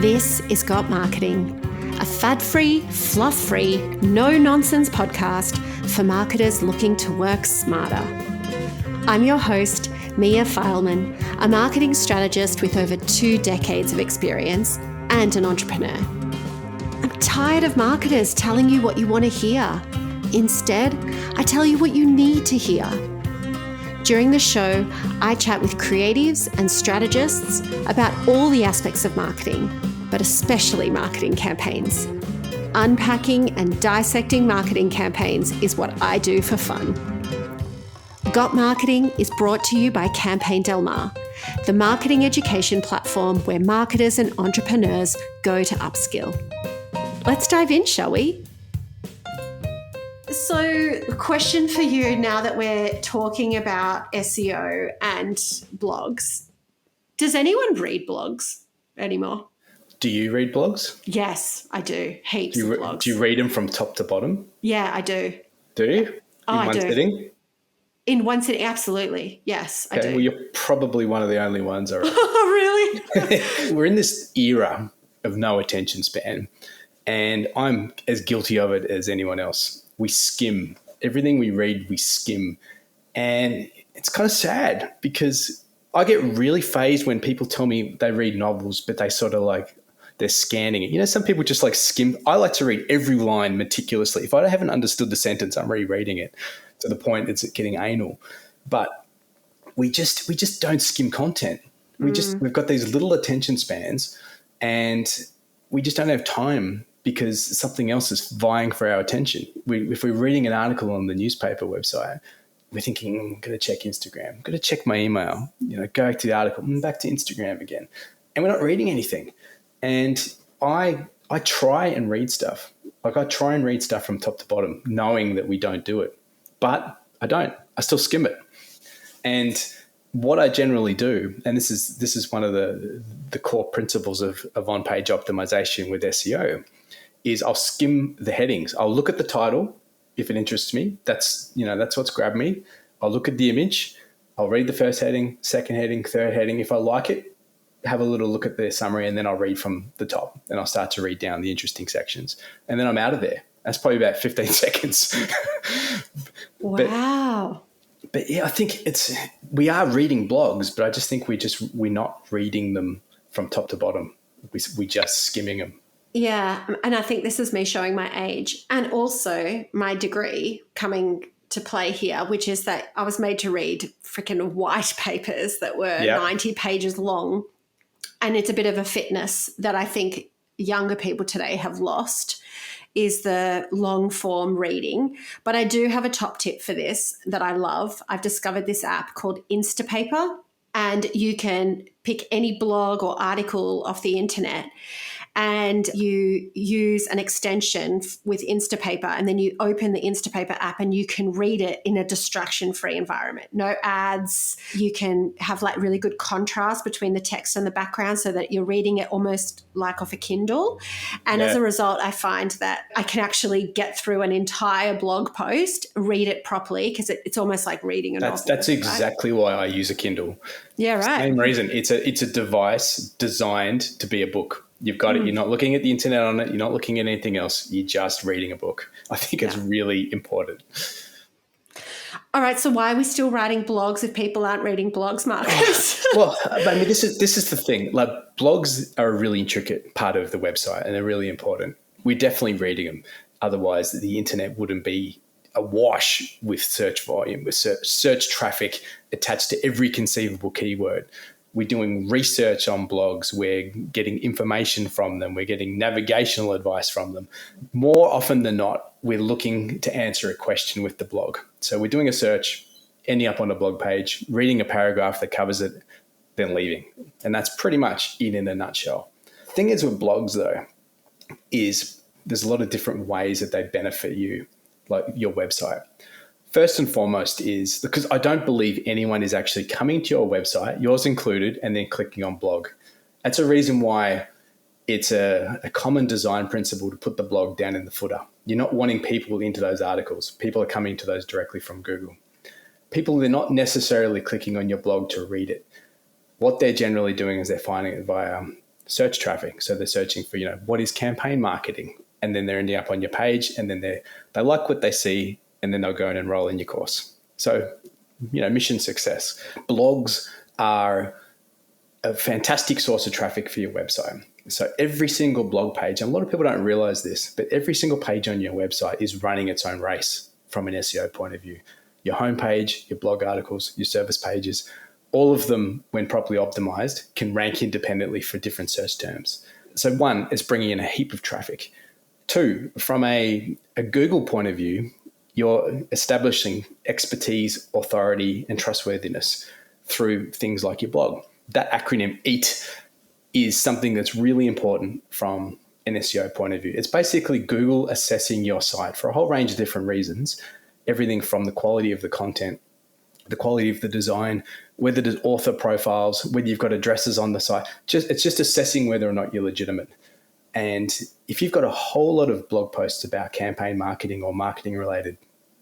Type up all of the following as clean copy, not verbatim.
This is Got Marketing, a fad-free, fluff-free, no-nonsense podcast for marketers looking to work smarter. I'm your host, Mia Fileman, a marketing strategist with over 2 decades of experience and an entrepreneur. I'm tired of marketers telling you what you want to hear. Instead, I tell you what you need to hear. During the show, I chat with creatives and strategists about all the aspects of marketing, but especially marketing campaigns. Unpacking and dissecting marketing campaigns is what I do for fun. Got Marketing is brought to you by Campaign Del Mar, the marketing education platform where marketers and entrepreneurs go to upskill. Let's dive in, shall we? So, question for you now that we're talking about SEO and blogs. Does anyone read blogs anymore? Do you read blogs? Yes, I do. Heaps of blogs. Do you read them from top to bottom? Yeah, I do. Do you? I do. Sitting? In one sitting, absolutely. Yes, I do. Well, you're probably one of the only ones. All right. Oh, really? We're in this era of no attention span, and I'm as guilty of it as anyone else. We skim. Everything we read, we skim. And it's kind of sad because I get really fazed when people tell me they read novels, but they sort of like, they're scanning it. You know, some people just like skim. I like to read every line meticulously. If I haven't understood the sentence, I'm rereading it to the point it's getting anal. But we just don't skim content. We've got these little attention spans and we just don't have time because something else is vying for our attention. If we're reading an article on the newspaper website, we're thinking, I'm going to check Instagram. I'm going to check my email, go back to the article, back to Instagram again. And we're not reading anything. And I try and read stuff. Like I try and read stuff from top to bottom, knowing that we don't do it. But I don't. I still skim it. And what I generally do, and this is one of the core principles of on-page optimization with SEO, is I'll skim the headings. I'll look at the title if it interests me. That's what's grabbed me. I'll look at the image. I'll read the first heading, second heading, third heading. If I like it, have a little look at the summary, and then I'll read from the top and I'll start to read down the interesting sections. And then I'm out of there. That's probably about 15 seconds. Wow. But yeah, I think we are reading blogs, but I just think we're not reading them from top to bottom. We just skimming them. Yeah, and I think this is me showing my age and also my degree coming to play here, which is that I was made to read freaking white papers that were 90 pages long. And it's a bit of a fitness that I think younger people today have lost, is the long form reading. But I do have a top tip for this that I love. I've discovered this app called Instapaper, and you can pick any blog or article off the internet and you use an extension with Instapaper, and then you open the Instapaper app and you can read it in a distraction-free environment. No ads. You can have like really good contrast between the text and the background so that you're reading it almost like off a Kindle. And as a result, I find that I can actually get through an entire blog post, read it properly, because it's almost like reading a novel. That's exactly why I use a Kindle. Yeah, right. Same reason. It's a device designed to be a book. You've got it. You're not looking at the internet on it. You're not looking at anything else. You're just reading a book. I think it's really important. All right. So why are we still writing blogs if people aren't reading blogs, Marcus? Well, I mean, this is the thing. Like, blogs are a really intricate part of the website and they're really important. We're definitely reading them. Otherwise, the internet wouldn't be awash with search volume, with search traffic attached to every conceivable keyword. We're doing research on blogs. We're getting information from them. We're getting navigational advice from them. More often than not, we're looking to answer a question with the blog. So we're doing a search, ending up on a blog page, reading a paragraph that covers it, then leaving. And that's pretty much it in a nutshell. The thing is with blogs, though, is there's a lot of different ways that they benefit you, like your website. First and foremost is because I don't believe anyone is actually coming to your website, yours included, and then clicking on blog. That's a reason why it's a common design principle to put the blog down in the footer. You're not wanting people into those articles. People are coming to those directly from Google. People, they're not necessarily clicking on your blog to read it. What they're generally doing is they're finding it via search traffic. So they're searching for, what is campaign marketing? And then they're ending up on your page, and then they like what they see, and then they'll go and enroll in your course. So, mission success. Blogs are a fantastic source of traffic for your website. So every single blog page, and a lot of people don't realize this, but every single page on your website is running its own race from an SEO point of view. Your homepage, your blog articles, your service pages, all of them, when properly optimized, can rank independently for different search terms. So one, it's bringing in a heap of traffic. Two, from a Google point of view, you're establishing expertise, authority, and trustworthiness through things like your blog. That acronym EAT is something that's really important from an SEO point of view. It's basically Google assessing your site for a whole range of different reasons, everything from the quality of the content, the quality of the design, whether there's author profiles, whether you've got addresses on the site. It's just assessing whether or not you're legitimate. And if you've got a whole lot of blog posts about campaign marketing or marketing related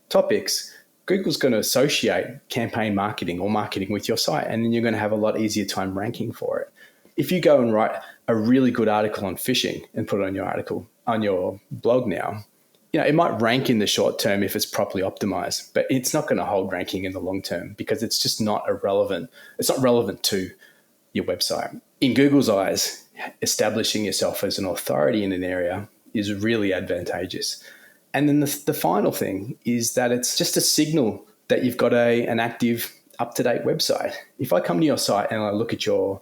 topics, Google's going to associate campaign marketing or marketing with your site, and then you're going to have a lot easier time ranking for it. If you go and write a really good article on fishing and put it on your blog now, it might rank in the short term if it's properly optimized, but it's not going to hold ranking in the long term because it's just not relevant. It's not relevant to your website. In Google's eyes, establishing yourself as an authority in an area is really advantageous. And then the final thing is that it's just a signal that you've got an active, up-to-date website. If I come to your site and I look at your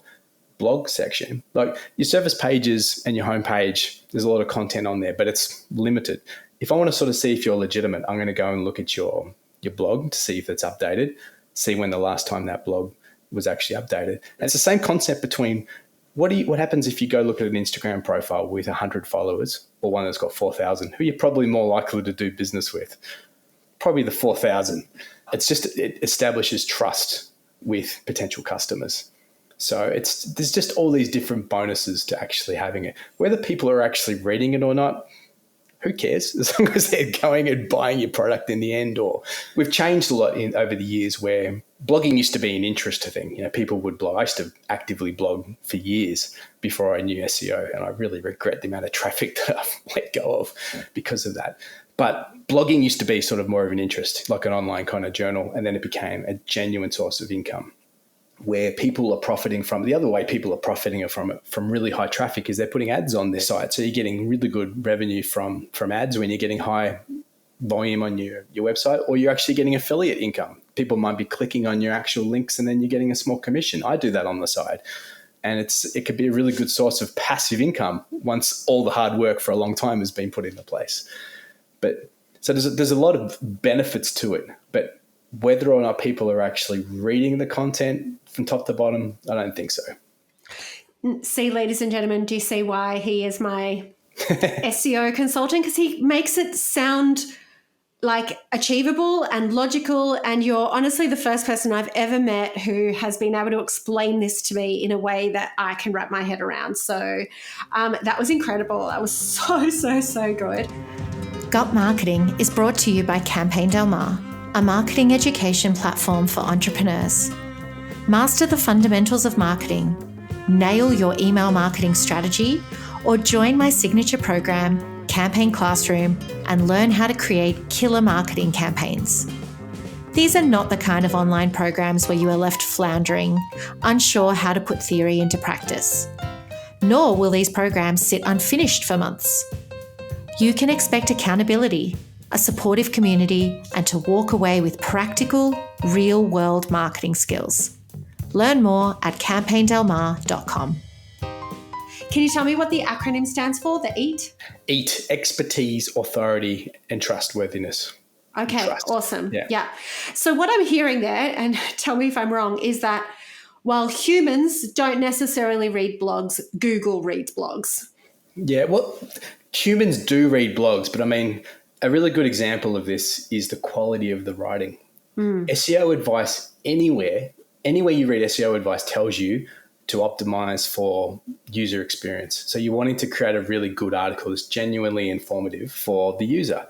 blog section, like your service pages and your homepage, there's a lot of content on there, but it's limited. If I want to sort of see if you're legitimate, I'm going to go and look at your blog to see if it's updated, see when the last time that blog was actually updated. And it's the same concept between what happens if you go look at an Instagram profile with 100 followers or one that's got 4,000, who you're probably more likely to do business with? Probably the 4,000. It establishes trust with potential customers. So there's just all these different bonuses to actually having it. Whether people are actually reading it or not, who cares? As long as they're going and buying your product in the end. Or we've changed a lot over the years where blogging used to be an interest thing. People would blog. I used to actively blog for years before I knew SEO, and I really regret the amount of traffic that I've let go of because of that. But blogging used to be sort of more of an interest, like an online kind of journal, and then it became a genuine source of income where people are profiting from. The other way people are profiting from really high traffic is they're putting ads on their site. So you're getting really good revenue from ads when you're getting high volume on your website, or you're actually getting affiliate income. People might be clicking on your actual links and then you're getting a small commission. I do that on the side. And it could be a really good source of passive income once all the hard work for a long time has been put into place. But so there's a lot of benefits to it, but whether or not people are actually reading the content from top to bottom, I don't think so. See, ladies and gentlemen, do you see why he is my SEO consultant? Because he makes it sound like achievable and logical, and you're honestly the first person I've ever met who has been able to explain this to me in a way that I can wrap my head around. So that was incredible. That was so good. Gut Marketing is brought to you by Campaign Del Mar, a marketing education platform for entrepreneurs. Master the fundamentals of marketing, nail your email marketing strategy, or join my signature program, Campaign Classroom, and learn how to create killer marketing campaigns. These are not the kind of online programs where you are left floundering, unsure how to put theory into practice. Nor will these programs sit unfinished for months. You can expect accountability, a supportive community, and to walk away with practical, real-world marketing skills. Learn more at campaigndelmar.com. Can you tell me what the acronym stands for, the EAT? EAT, expertise, authority, and trustworthiness. Okay, Trust. Awesome. Yeah. So what I'm hearing there, and tell me if I'm wrong, is that while humans don't necessarily read blogs, Google reads blogs. Yeah, well, humans do read blogs, but I mean, a really good example of this is the quality of the writing. SEO advice anywhere you read SEO advice tells you to optimize for user experience. So you're wanting to create a really good article that's genuinely informative for the user.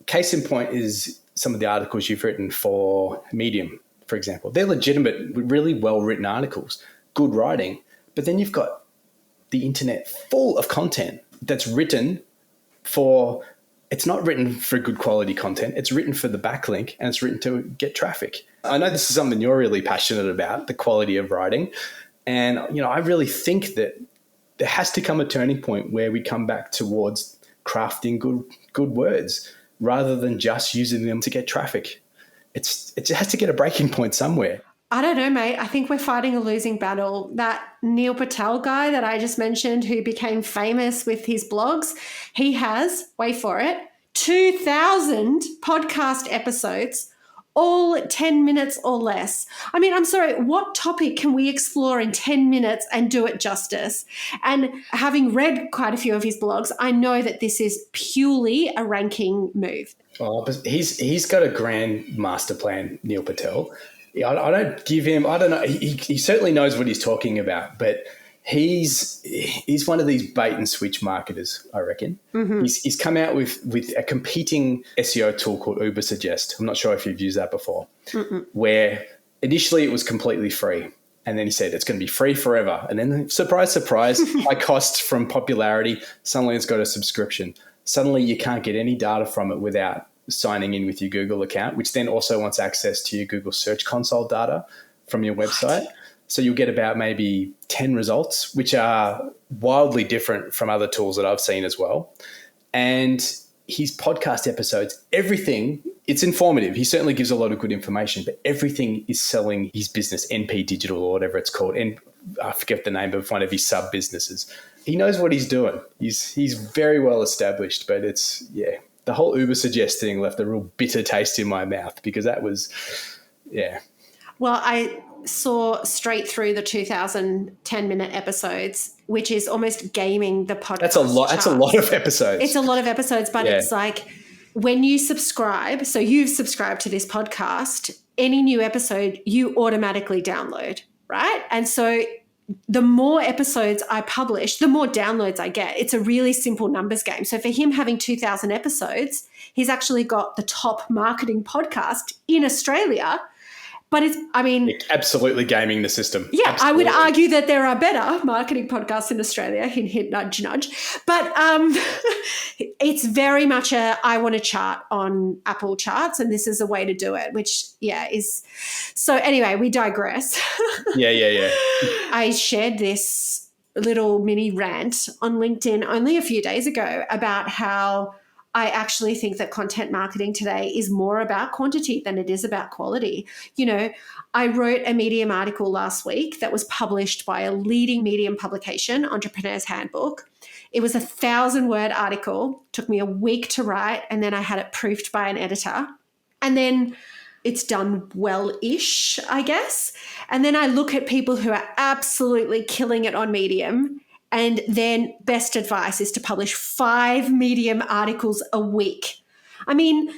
Case in point is some of the articles you've written for Medium, for example. They're legitimate, really well-written articles, good writing, but then you've got the internet full of content that's written it's not written for good quality content. It's written for the backlink, and it's written to get traffic. I know this is something you're really passionate about, the quality of writing. And, I really think that there has to come a turning point where we come back towards crafting good words rather than just using them to get traffic. It has to get a breaking point somewhere. I don't know, mate. I think we're fighting a losing battle. That Neil Patel guy that I just mentioned, who became famous with his blogs, he has, wait for it, 2,000 podcast episodes, all 10 minutes or less. I mean, I'm sorry, what topic can we explore in 10 minutes and do it justice? And having read quite a few of his blogs, I know that this is purely a ranking move. Oh, but he's got a grand master plan, Neil Patel. I don't give him, I don't know, he certainly knows what he's talking about, but he's one of these bait and switch marketers, I reckon. Mm-hmm. He's come out with a competing SEO tool called Ubersuggest. I'm not sure if you've used that before, where initially it was completely free. And then he said, it's going to be free forever. And then surprise, surprise, high costs from popularity, suddenly it's got a subscription. Suddenly you can't get any data from it without signing in with your Google account, which then also wants access to your Google Search Console data from your website. So you'll get about maybe 10 results, which are wildly different from other tools that I've seen as well. And his podcast episodes, everything, it's informative. He certainly gives a lot of good information, but everything is selling his business, NP Digital or whatever it's called. And I forget the name of one of his sub businesses. He knows what he's doing. He's very well established, but the whole Ubersuggest thing left a real bitter taste in my mouth because that was, Well, I saw straight through the 2,000 10-minute episodes, which is almost gaming the podcast. That's a lot. That's a lot of episodes. It's a lot of episodes, but it's like when you subscribe, so you've subscribed to this podcast, any new episode you automatically download, right? And so the more episodes I publish, the more downloads I get. It's a really simple numbers game. So for him having 2,000 episodes, he's actually got the top marketing podcast in Australia. But it's absolutely gaming the system. Yeah, absolutely. I would argue that there are better marketing podcasts in Australia. Hint, hint, nudge, nudge. But it's very much I want to chart on Apple charts, and this is a way to do it, which, is. So anyway, we digress. Yeah. I shared this little mini rant on LinkedIn only a few days ago about how I actually think that content marketing today is more about quantity than it is about quality. I wrote a Medium article last week that was published by a leading Medium publication, Entrepreneur's Handbook. It was a 1,000-word article, took me a week to write, and then I had it proofed by an editor. And then it's done well-ish, I guess. And then I look at people who are absolutely killing it on Medium, and then best advice is to publish 5 Medium articles a week. I mean,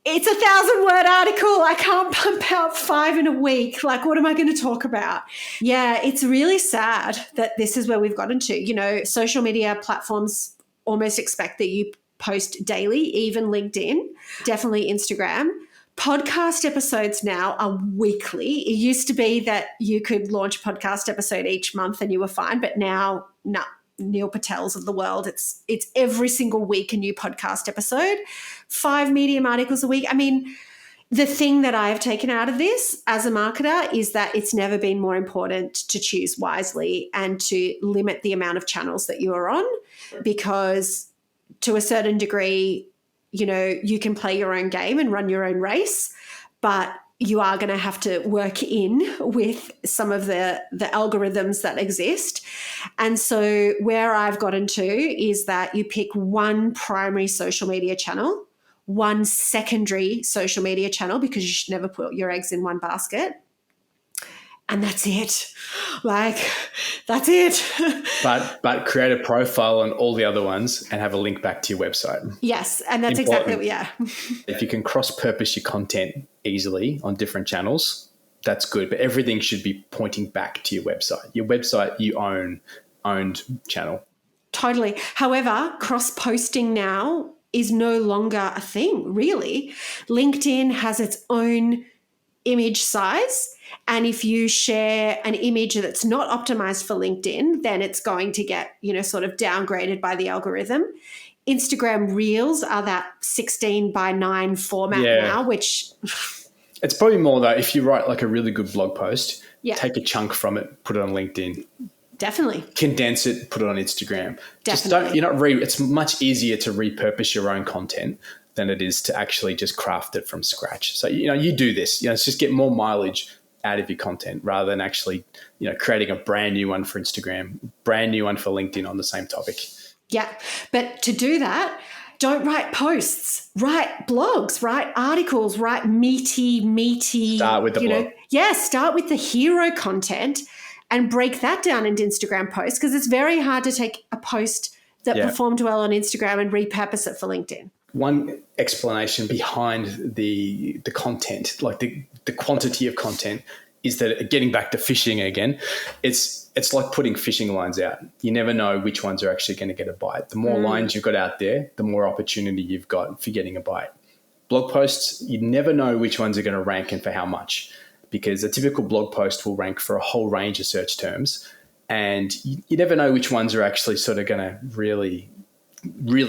it's a 1,000-word article. I can't pump out 5 in a week. Like, what am I going to talk about? Yeah, it's really sad that this is where we've gotten to. Social media platforms almost expect that you post daily, even LinkedIn, definitely Instagram. Podcast episodes now are weekly. It used to be that you could launch a podcast episode each month and you were fine, but now, no, Neil Patels of the world, it's every single week a new podcast episode, 5 Medium articles a week. I mean, the thing that I have taken out of this as a marketer is that it's never been more important to choose wisely and to limit the amount of channels that you are on, because to a certain degree, you can play your own game and run your own race, but you are going to have to work in with some of the algorithms that exist. And so where I've gotten to is that you pick one primary social media channel, one secondary social media channel, because you should never put your eggs in one basket. And that's it. That's it. But create a profile on all the other ones and have a link back to your website. Yes, and that's important. Exactly, If you can cross-purpose your content easily on different channels, that's good. But everything should be pointing back to your website. Your website, you owned channel. Totally. However, cross-posting now is no longer a thing, really. LinkedIn has its own image size, And if you share an image that's not optimized for LinkedIn, then it's going to get, sort of downgraded by the algorithm. Instagram Reels are that 16:9 format now, which... It's probably more though, if you write like a really good blog post, take a chunk from it, put it on LinkedIn. Definitely. Condense it, put it on Instagram. Definitely. It's much easier to repurpose your own content than it is to actually just craft it from scratch. So, you do this, it's just get more mileage out of your content rather than actually, creating a brand new one for Instagram, brand new one for LinkedIn on the same topic. Yeah. But to do that, don't write posts, write blogs, write articles, write meaty. Start with the blog. Start with the hero content and break that down into Instagram posts, because it's very hard to take a post that performed well on Instagram and repurpose it for LinkedIn. One explanation behind the content, like the quantity of content, is that, getting back to fishing again, it's like putting fishing lines out. You never know which ones are actually going to get a bite. The more lines you've got out there, the more opportunity you've got for getting a bite. Blog posts, you never know which ones are going to rank and for how much, because a typical blog post will rank for a whole range of search terms, and you never know which ones are actually sort of going to really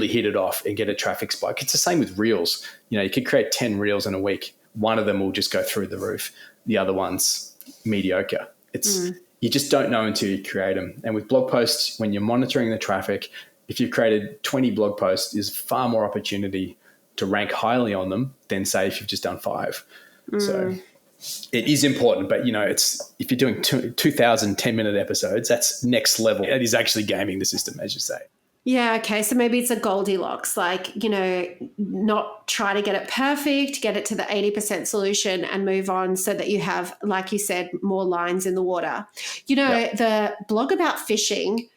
hit it off and get a traffic spike. It's the same with Reels. You could create 10 Reels in a week. One of them will just go through the roof. The other one's mediocre. You just don't know until you create them. And with blog posts, when you're monitoring the traffic, if you've created 20 blog posts, there's far more opportunity to rank highly on them than, say, if you've just done 5. So it is important, but it's, if you're doing 2,000 10-minute episodes, that's next level. It is actually gaming the system, as you say. Yeah, okay. So maybe it's a Goldilocks, not try to get it perfect, get it to the 80% solution and move on, so that you have, like you said, more lines in the water. The blog about fishing,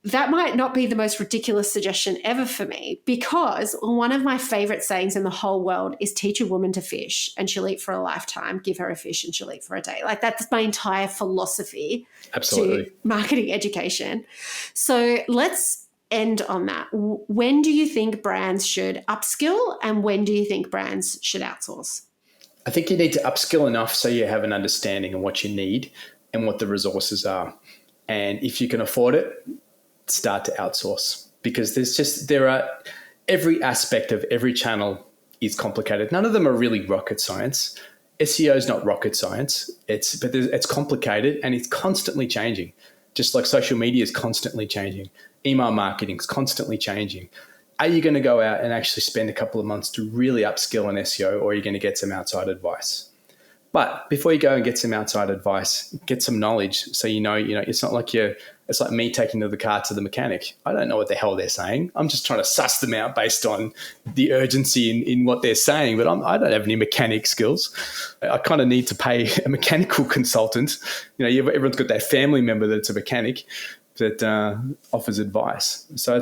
that might not be the most ridiculous suggestion ever for me, because one of my favorite sayings in the whole world is teach a woman to fish and she'll eat for a lifetime, give her a fish and she'll eat for a day. Like, that's my entire philosophy. Absolutely. To marketing education. So let's end on that. When do you think brands should upskill, and when do you think brands should outsource? I think you need to upskill enough so you have an understanding of what you need and what the resources are. And if you can afford it, start to outsource, because every aspect of every channel is complicated. None of them are really rocket science. SEO is not rocket science. It's complicated and it's constantly changing. Just like social media is constantly changing. Email marketing is constantly changing. Are you going to go out and actually spend a couple of months to really upskill in SEO, or are you going to get some outside advice? But before you go and get some outside advice, get some knowledge, so it's not like it's like me taking the car to the mechanic. I don't know what the hell they're saying. I'm just trying to suss them out based on the urgency in what they're saying, but I don't have any mechanic skills. I kind of need to pay a mechanical consultant. Everyone's got that family member that's a mechanic that offers advice. So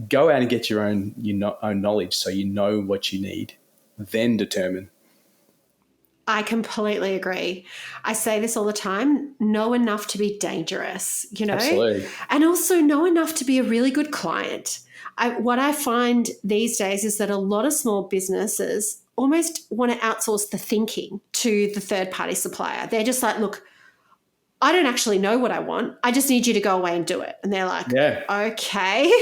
go out and get your own knowledge, so you know what you need, then determine. I completely agree. I say this all the time, know enough to be dangerous, Absolutely. And also know enough to be a really good client. What I find these days is that a lot of small businesses almost want to outsource the thinking to the third-party supplier. They're just like, look, I don't actually know what I want. I just need you to go away and do it. And they're like, okay.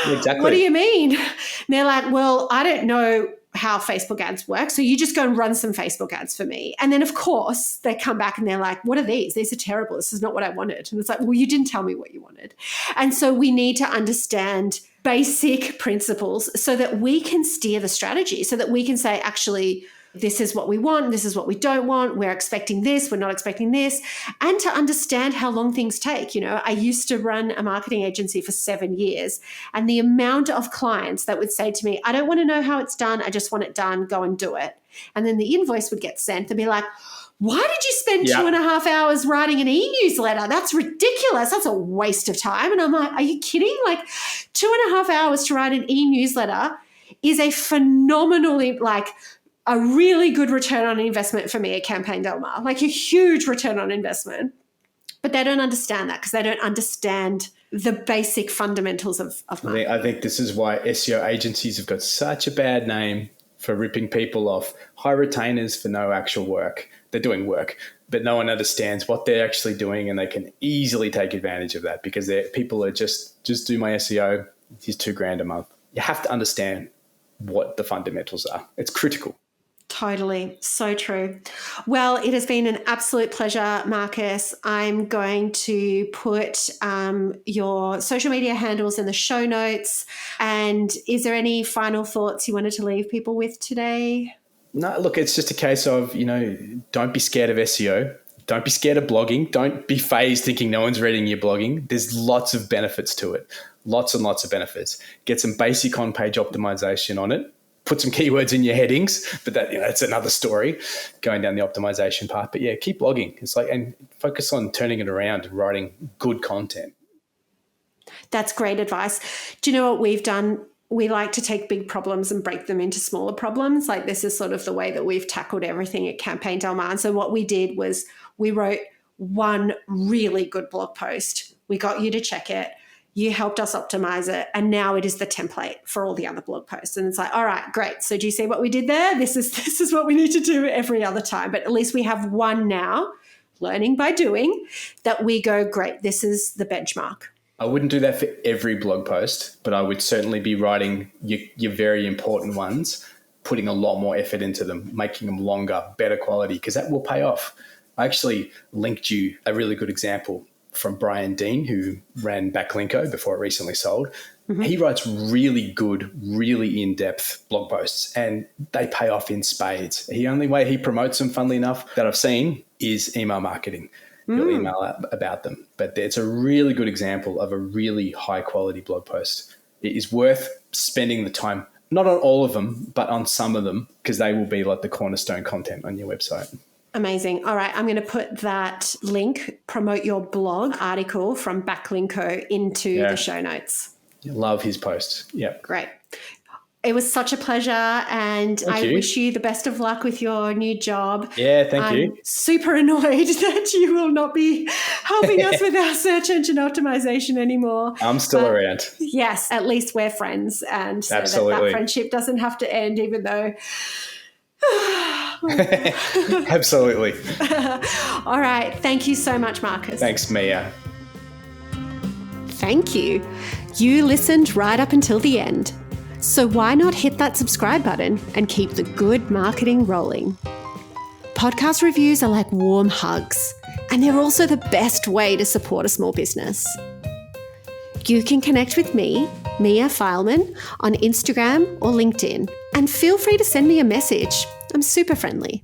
Exactly. What do you mean? And they're like, well, I don't know how Facebook ads work, so you just go and run some Facebook ads for me. And then, of course, they come back and they're like, what are these? These are terrible. This is not what I wanted. And it's like, well, you didn't tell me what you wanted. And so we need to understand basic principles so that we can steer the strategy, so that we can say, actually, this is what we want, this is what we don't want, we're expecting this, we're not expecting this, and to understand how long things take. I used to run a marketing agency for 7 years, and the amount of clients that would say to me, I don't want to know how it's done, I just want it done, go and do it. And then the invoice would get sent and be like, why did you spend 2.5 hours writing an e-newsletter? That's ridiculous. That's a waste of time. And I'm like, are you kidding? Like 2.5 hours to write an e-newsletter is a phenomenally, a really good return on investment for me at Campaign Del Mar, like a huge return on investment. But they don't understand that, because they don't understand the basic fundamentals of marketing. I think this is why SEO agencies have got such a bad name for ripping people off. High retainers for no actual work. They're doing work, but no one understands what they're actually doing, and they can easily take advantage of that because people are just do my SEO. Here's $2,000 a month. You have to understand what the fundamentals are. It's critical. Totally. So true. Well, it has been an absolute pleasure, Marcus. I'm going to put your social media handles in the show notes. And is there any final thoughts you wanted to leave people with today? No, look, it's just a case of, don't be scared of SEO. Don't be scared of blogging. Don't be phased thinking no one's reading your blogging. There's lots of benefits to it. Lots and lots of benefits. Get some basic on-page optimization on it. Put some keywords in your headings, but that's another story, going down the optimization path. But yeah, keep blogging. And focus on turning it around and writing good content. That's great advice. Do you know what we've done? We like to take big problems and break them into smaller problems. Like, this is sort of the way that we've tackled everything at Campaign Del Mar. And so what we did was we wrote one really good blog post. We got you to check it. You helped us optimize it. And now it is the template for all the other blog posts. And it's like, all right, great. So do you see what we did there? This is what we need to do every other time. But at least we have one now, learning by doing, that we go, great, this is the benchmark. I wouldn't do that for every blog post, but I would certainly be writing your very important ones, putting a lot more effort into them, making them longer, better quality, because that will pay off. I actually linked you a really good example from Brian Dean, who ran Backlinko before it recently sold. Mm-hmm. He writes really good, really in-depth blog posts, and they pay off in spades. The only way he promotes them, funnily enough, that I've seen is email marketing. You'll email about them. But it's a really good example of a really high-quality blog post. It is worth spending the time, not on all of them, but on some of them, because they will be like the cornerstone content on your website. Amazing. All right. I'm going to put that link, promote your blog article from Backlinko, into the show notes. Love his posts. Yep. Great. It was such a pleasure, and I wish you the best of luck with your new job. Yeah, thank you. Super annoyed that you will not be helping us with our search engine optimization anymore. I'm still around. Yes, at least we're friends, and so absolutely. that friendship doesn't have to end, even though... Absolutely. All right. Thank you so much, Marcus. Thanks, Mia. Thank you. You listened right up until the end. So why not hit that subscribe button and keep the good marketing rolling? Podcast reviews are like warm hugs, and they're also the best way to support a small business. You can connect with me, Mia Fileman, on Instagram or LinkedIn, and feel free to send me a message. I'm super friendly.